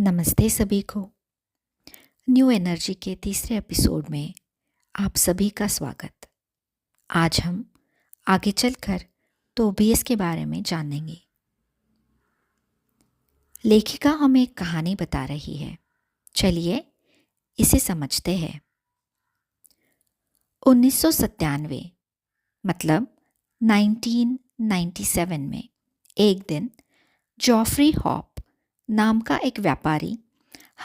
नमस्ते सभी को। न्यू एनर्जी के तीसरे एपिसोड में आप सभी का स्वागत। आज हम आगे चलकर तोबियस के बारे में जानेंगे। लेखिका हमें एक कहानी बता रही है। चलिए इसे समझते हैं। 1997 मतलब 1997 में एक दिन जॉफ्री हॉप नाम का एक व्यापारी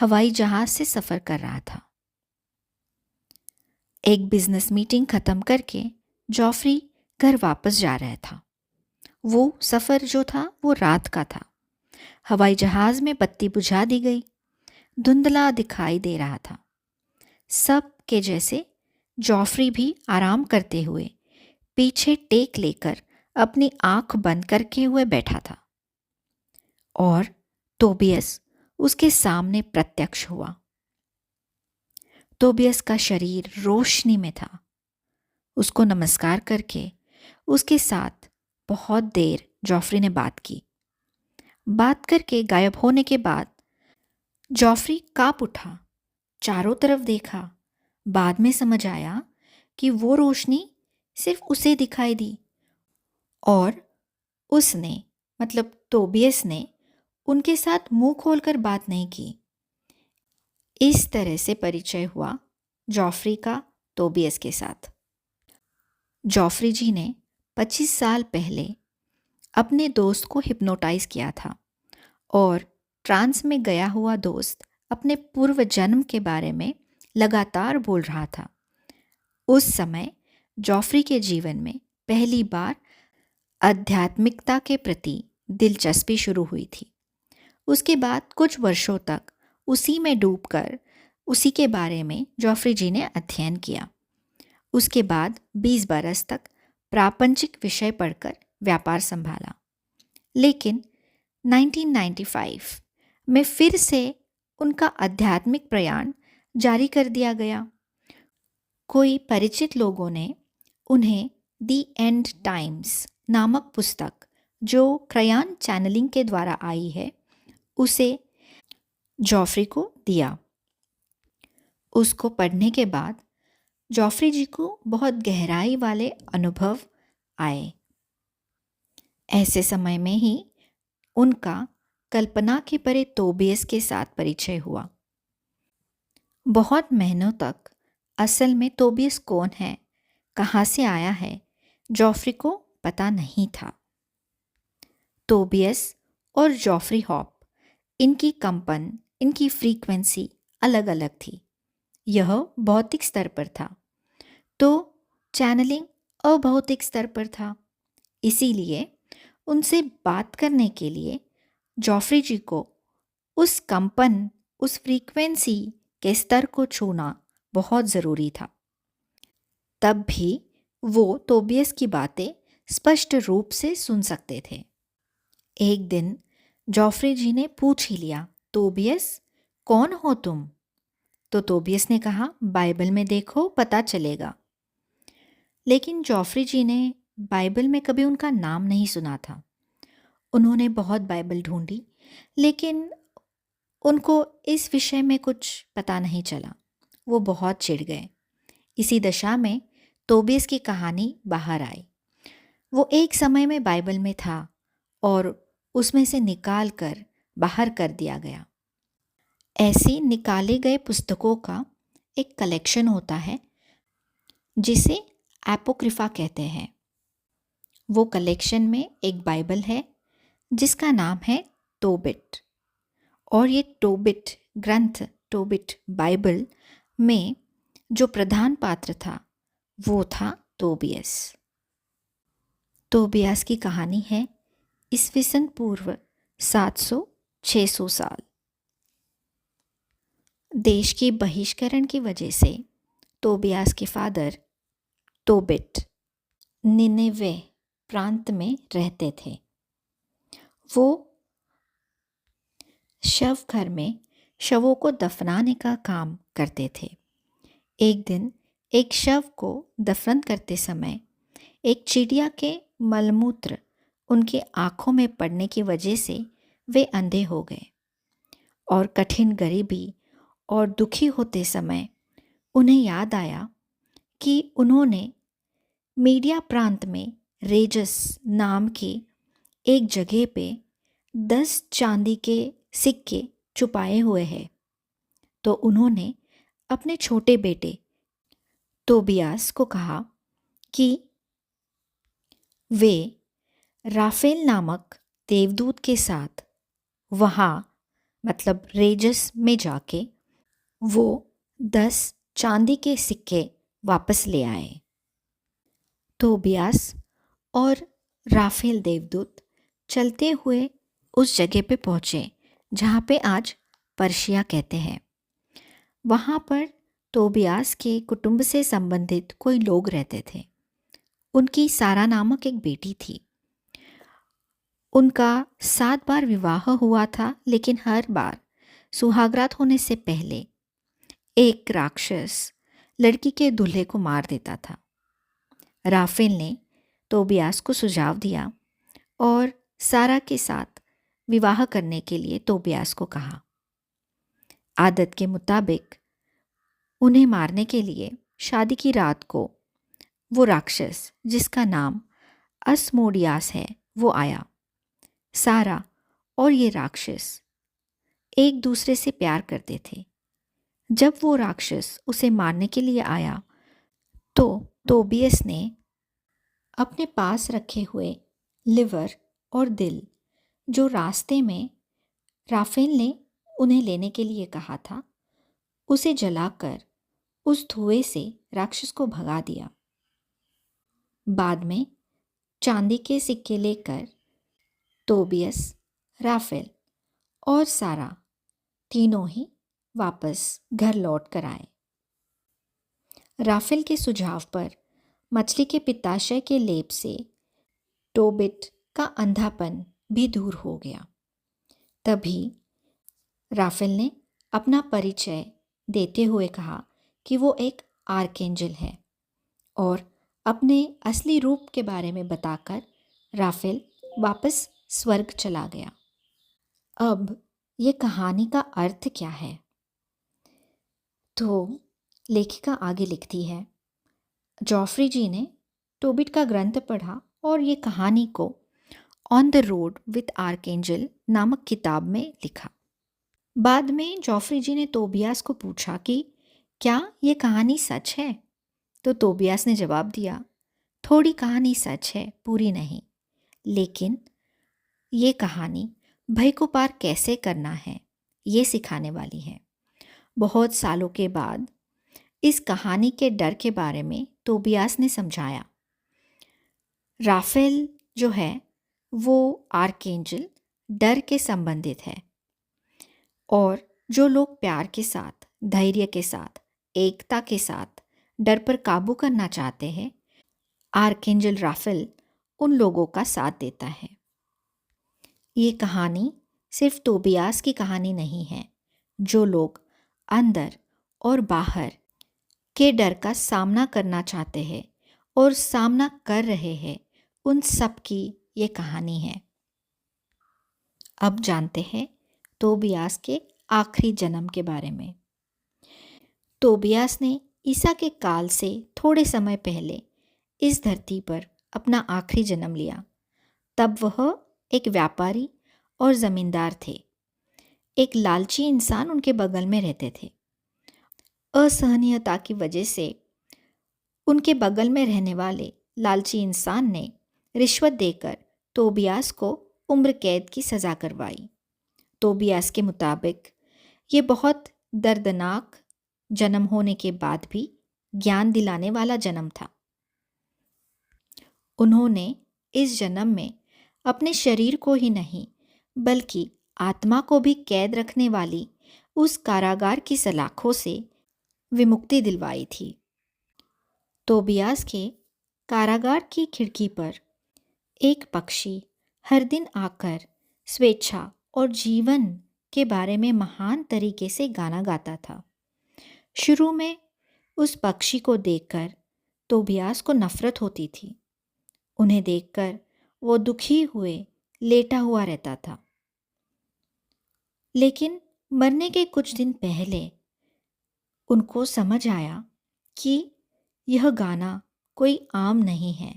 हवाई जहाज से सफ़र कर रहा था। एक बिजनेस मीटिंग ख़त्म करके जॉफ्री घर वापस जा रहा था। वो सफ़र जो था वो रात का था। हवाई जहाज़ में बत्ती बुझा दी गई। धुंधला दिखाई दे रहा था। सब के जैसे जॉफ्री भी आराम करते हुए पीछे टेक लेकर अपनी आंख बंद करके हुए बैठा था। और तोबियस उसके सामने प्रत्यक्ष हुआ। तोबियस का शरीर रोशनी में था। उसको नमस्कार करके उसके साथ बहुत देर जॉफ्री ने बात की। बात करके गायब होने के बाद जॉफ्री काँप उठा, चारों तरफ देखा। बाद में समझ आया कि वो रोशनी सिर्फ उसे दिखाई दी और उसने मतलब तोबियस ने उनके साथ मुंह खोलकर बात नहीं की। इस तरह से परिचय हुआ जॉफ्री का तोबियस के साथ। जॉफ्री जी ने 25 साल पहले अपने दोस्त को हिप्नोटाइज किया था और ट्रांस में गया हुआ दोस्त अपने पूर्व जन्म के बारे में लगातार बोल रहा था। उस समय जॉफ्री के जीवन में पहली बार आध्यात्मिकता के प्रति दिलचस्पी शुरू हुई थी। उसके बाद कुछ वर्षों तक उसी में डूबकर उसी के बारे में जॉफ्री जी ने अध्ययन किया। उसके बाद 20 बरस तक प्रापंचिक विषय पढ़कर व्यापार संभाला। लेकिन 1995 में फिर से उनका आध्यात्मिक प्रयाण जारी कर दिया गया। कोई परिचित लोगों ने उन्हें दी एंड टाइम्स नामक पुस्तक, जो क्रायन चैनलिंग के द्वारा आई है, उसे जॉफ्री को दिया। उसको पढ़ने के बाद जॉफ्री जी को बहुत गहराई वाले अनुभव आए। ऐसे समय में ही उनका कल्पना के परे तोबियस के साथ परिचय हुआ। बहुत महीनों तक असल में तोबियस कौन है, कहाँ से आया है, जॉफ्री को पता नहीं था। तोबियस और जॉफ्री हॉप, इनकी कंपन, इनकी फ्रीक्वेंसी अलग अलग थी। यह भौतिक स्तर पर था तो चैनलिंग अभौतिक स्तर पर था। इसीलिए उनसे बात करने के लिए जॉफ्री जी को उस कंपन, उस फ्रीक्वेंसी के स्तर को छूना बहुत ज़रूरी था। तब भी वो तोबियस की बातें स्पष्ट रूप से सुन सकते थे। एक दिन जॉफ्री जी ने पूछ ही लिया, तोबियस कौन हो तुम? तो तोबियस ने कहा, बाइबल में देखो, पता चलेगा। लेकिन जॉफ्री जी ने बाइबल में कभी उनका नाम नहीं सुना था। उन्होंने बहुत बाइबल ढूंढी, लेकिन उनको इस विषय में कुछ पता नहीं चला। वो बहुत चिढ़ गए। इसी दशा में तोबियस की कहानी बाहर आई। वो एक समय में बाइबल में था और उसमें से निकाल कर बाहर कर दिया गया। ऐसे निकाले गए पुस्तकों का एक कलेक्शन होता है जिसे एपोक्रिफा कहते हैं। वो कलेक्शन में एक बाइबल है जिसका नाम है टोबिट। और ये टोबिट ग्रंथ, टोबिट बाइबल में जो प्रधान पात्र था वो था तोबियस। तोबियास की कहानी है ईस्वीसन पूर्व 700-600 साल। देश के बहिष्करण की वजह से तोबियास के फादर टोबिट निनेवे प्रांत में रहते थे। वो शव घर में शवों को दफनाने का काम करते थे। एक दिन एक शव को दफन करते समय एक चिड़िया के मलमूत्र उनकी आँखों में पड़ने की वजह से वे अंधे हो गए और कठिन गरीबी और दुखी होते समय उन्हें याद आया कि उन्होंने मीडिया प्रांत में रेजस नाम की एक जगह पे 10 चांदी के सिक्के छुपाए हुए हैं। तो उन्होंने अपने छोटे बेटे तोबियास को कहा कि वे राफेल नामक देवदूत के साथ वहाँ मतलब रेजस में जाके वो 10 चांदी के सिक्के वापस ले आए। तोबियास और राफेल देवदूत चलते हुए उस जगह पे पहुँचे जहाँ पे आज पर्शिया कहते हैं। वहाँ पर तोबियास के कुटुंब से संबंधित कोई लोग रहते थे। उनकी सारा नामक एक बेटी थी। उनका 7 बार विवाह हुआ था, लेकिन हर बार सुहागरात होने से पहले एक राक्षस लड़की के दूल्हे को मार देता था। राफेल ने तोबियास को सुझाव दिया और सारा के साथ विवाह करने के लिए तोबियास को कहा। आदत के मुताबिक उन्हें मारने के लिए शादी की रात को वो राक्षस जिसका नाम अस्मोडियास है वो आया। सारा और ये राक्षस एक दूसरे से प्यार करते थे। जब वो राक्षस उसे मारने के लिए आया तो तोबियस ने अपने पास रखे हुए लिवर और दिल जो रास्ते में राफेल ने उन्हें लेने के लिए कहा था, उसे जलाकर उस धुएं से राक्षस को भगा दिया। बाद में चांदी के सिक्के लेकर तोबियस, राफेल और सारा तीनों ही वापस घर लौट कर आए। राफेल के सुझाव पर मछली के पित्ताशय के लेप से टोबिट का अंधापन भी दूर हो गया। तभी राफेल ने अपना परिचय देते हुए कहा कि वो एक आर्कएंजल है और अपने असली रूप के बारे में बताकर राफेल वापस स्वर्ग चला गया। अब ये कहानी का अर्थ क्या है? तो लेखिका आगे लिखती है, जॉफ्री जी ने टोबिट का ग्रंथ पढ़ा और ये कहानी को on the road with archangel नामक किताब में लिखा। बाद में जॉफ्री जी ने तोबियास को पूछा कि क्या ये कहानी सच है? तो तोबियास ने जवाब दिया, थोड़ी कहानी सच है, पूरी नहीं, लेकिन ये कहानी भय को पार कैसे करना है ये सिखाने वाली है। बहुत सालों के बाद इस कहानी के डर के बारे में तोबियास ने समझाया। राफेल जो है वो आर्कएंजल डर के संबंधित है और जो लोग प्यार के साथ, धैर्य के साथ, एकता के साथ डर पर काबू करना चाहते हैं, आर्कएंजल राफेल उन लोगों का साथ देता है। ये कहानी सिर्फ तोबियास की कहानी नहीं है। जो लोग अंदर और बाहर के डर का सामना करना चाहते हैं और सामना कर रहे हैं, उन सब की ये कहानी है। अब जानते हैं तोबियास के आखिरी जन्म के बारे में। तोबियास ने ईसा के काल से थोड़े समय पहले इस धरती पर अपना आखिरी जन्म लिया। तब वह एक व्यापारी और ज़मींदार थे। एक लालची इंसान उनके बगल में रहते थे। असहनीयता की वजह से उनके बगल में रहने वाले लालची इंसान ने रिश्वत देकर तोबियास को उम्र कैद की सज़ा करवाई। तोबियास के मुताबिक ये बहुत दर्दनाक जन्म होने के बाद भी ज्ञान दिलाने वाला जन्म था। उन्होंने इस जन्म में अपने शरीर को ही नहीं बल्कि आत्मा को भी कैद रखने वाली उस कारागार की सलाखों से विमुक्ति दिलवाई थी। तोबियास के कारागार की खिड़की पर एक पक्षी हर दिन आकर स्वेच्छा और जीवन के बारे में महान तरीके से गाना गाता था। शुरू में उस पक्षी को देखकर तोबियास को नफरत होती थी। उन्हें देखकर वो दुखी हुए लेटा हुआ रहता था। लेकिन मरने के कुछ दिन पहले उनको समझ आया कि यह गाना कोई आम नहीं है।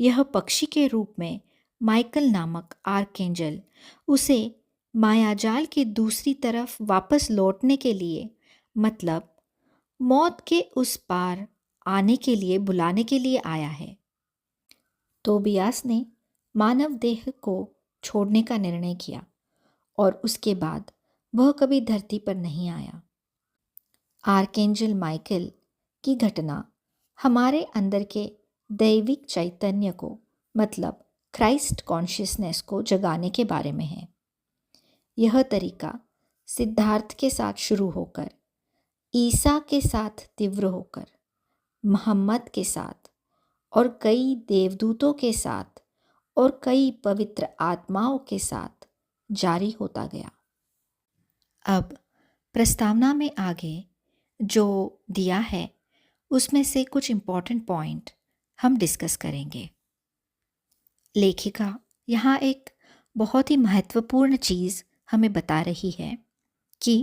यह पक्षी के रूप में माइकल नामक आर्कएंजल उसे मायाजाल की दूसरी तरफ वापस लौटने के लिए, मतलब मौत के उस पार आने के लिए बुलाने के लिए आया है। तोबियास ने मानव देह को छोड़ने का निर्णय किया और उसके बाद वह कभी धरती पर नहीं आया। आर्कएंजल माइकल की घटना हमारे अंदर के दैविक चैतन्य को, मतलब क्राइस्ट कॉन्शियसनेस को जगाने के बारे में है। यह तरीका सिद्धार्थ के साथ शुरू होकर, ईसा के साथ तीव्र होकर, मोहम्मद के साथ और कई देवदूतों के साथ और कई पवित्र आत्माओं के साथ जारी होता गया। अब प्रस्तावना में आगे जो दिया है उसमें से कुछ इम्पॉर्टेंट पॉइंट हम डिस्कस करेंगे। लेखिका यहाँ एक बहुत ही महत्वपूर्ण चीज़ हमें बता रही है कि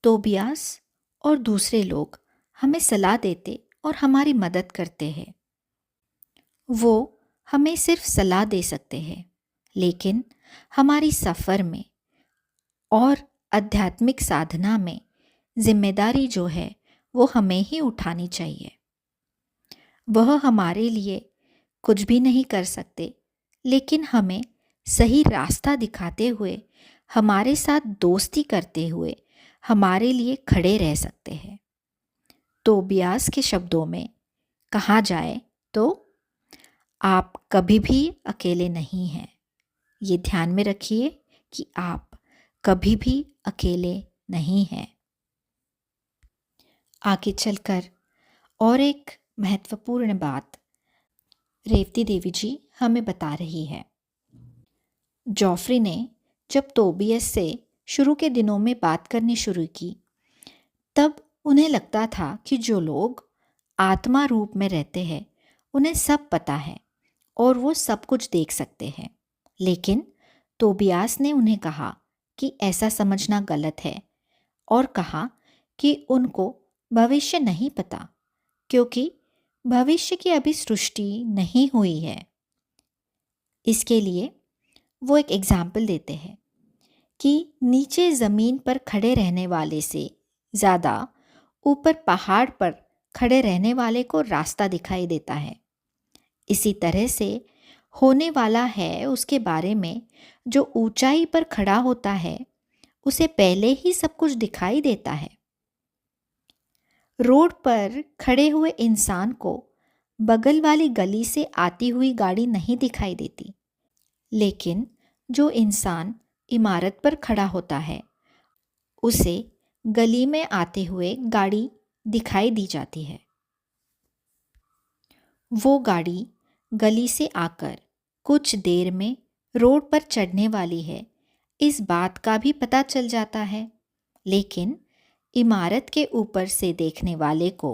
तोबियास और दूसरे लोग हमें सलाह देते और हमारी मदद करते हैं। वो हमें सिर्फ सलाह दे सकते हैं, लेकिन हमारी सफ़र में और आध्यात्मिक साधना में जिम्मेदारी जो है वो हमें ही उठानी चाहिए। वह हमारे लिए कुछ भी नहीं कर सकते, लेकिन हमें सही रास्ता दिखाते हुए, हमारे साथ दोस्ती करते हुए हमारे लिए खड़े रह सकते हैं। तोबियास के शब्दों में कहा जाए तो आप कभी भी अकेले नहीं हैं। ये ध्यान में रखिए कि आप कभी भी अकेले नहीं हैं। आगे चलकर और एक महत्वपूर्ण बात रेवती देवी जी हमें बता रही है। जॉफ्री ने जब तोबियस से शुरू के दिनों में बात करनी शुरू की, तब उन्हें लगता था कि जो लोग आत्मा रूप में रहते हैं उन्हें सब पता है और वो सब कुछ देख सकते हैं। लेकिन तोबियास ने उन्हें कहा कि ऐसा समझना गलत है और कहा कि उनको भविष्य नहीं पता, क्योंकि भविष्य की अभी सृष्टि नहीं हुई है। इसके लिए वो एक एग्जाम्पल देते हैं कि नीचे ज़मीन पर खड़े रहने वाले से ज़्यादा ऊपर पहाड़ पर खड़े रहने वाले को रास्ता दिखाई देता है। इसी तरह से होने वाला है उसके बारे में जो ऊंचाई पर खड़ा होता है उसे पहले ही सब कुछ दिखाई देता है। रोड पर खड़े हुए इंसान को बगल वाली गली से आती हुई गाड़ी नहीं दिखाई देती, लेकिन जो इंसान इमारत पर खड़ा होता है उसे गली में आते हुए गाड़ी दिखाई दी जाती है। वो गाड़ी गली से आकर कुछ देर में रोड पर चढ़ने वाली है, इस बात का भी पता चल जाता है, लेकिन इमारत के ऊपर से देखने वाले को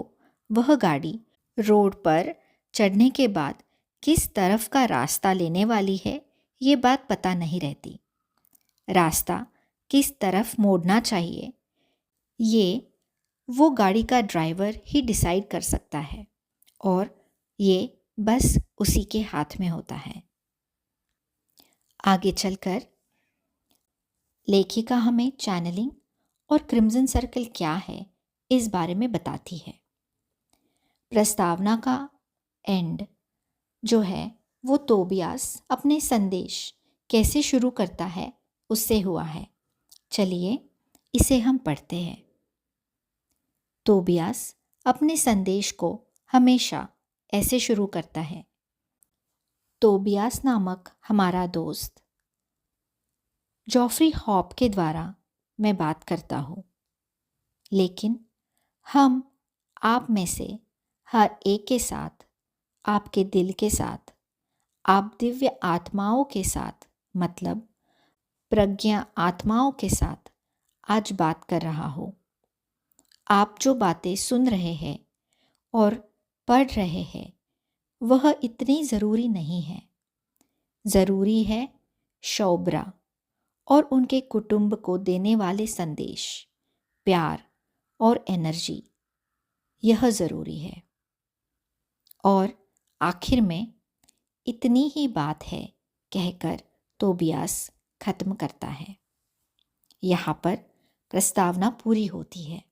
वह गाड़ी रोड पर चढ़ने के बाद किस तरफ का रास्ता लेने वाली है ये बात पता नहीं रहती। रास्ता किस तरफ मोड़ना चाहिए ये वो गाड़ी का ड्राइवर ही डिसाइड कर सकता है और ये बस उसी के हाथ में होता है। आगे चलकर लेखिका हमें चैनलिंग और क्रिम्सन सर्कल क्या है इस बारे में बताती है। प्रस्तावना का एंड जो है वो तोबियास अपने संदेश कैसे शुरू करता है उससे हुआ है। चलिए इसे हम पढ़ते हैं। तोबियास अपने संदेश को हमेशा ऐसे शुरू करता है। तोबियास नामक हमारा दोस्त जॉफ्री हॉप के द्वारा मैं बात करता हूँ, लेकिन हम आप में से हर एक के साथ, आपके दिल के साथ, आप दिव्य आत्माओं के साथ, मतलब प्रज्ञा आत्माओं के साथ आज बात कर रहा हूँ। आप जो बातें सुन रहे हैं और पढ़ रहे हैं वह इतनी ज़रूरी नहीं है। ज़रूरी है शौबरा और उनके कुटुंब को देने वाले संदेश, प्यार और एनर्जी, यह ज़रूरी है। और आखिर में इतनी ही बात है कहकर तोबियास खत्म करता है। यहाँ पर प्रस्तावना पूरी होती है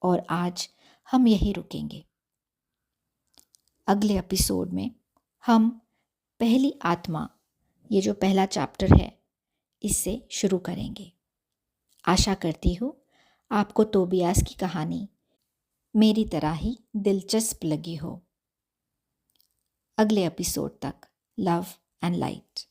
और आज हम यहीं रुकेंगे। अगले एपिसोड में हम पहली आत्मा, ये जो पहला चैप्टर है, इससे शुरू करेंगे। आशा करती हूँ आपको तोबियास की कहानी मेरी तरह ही दिलचस्प लगी हो। अगले एपिसोड तक लव एंड लाइट।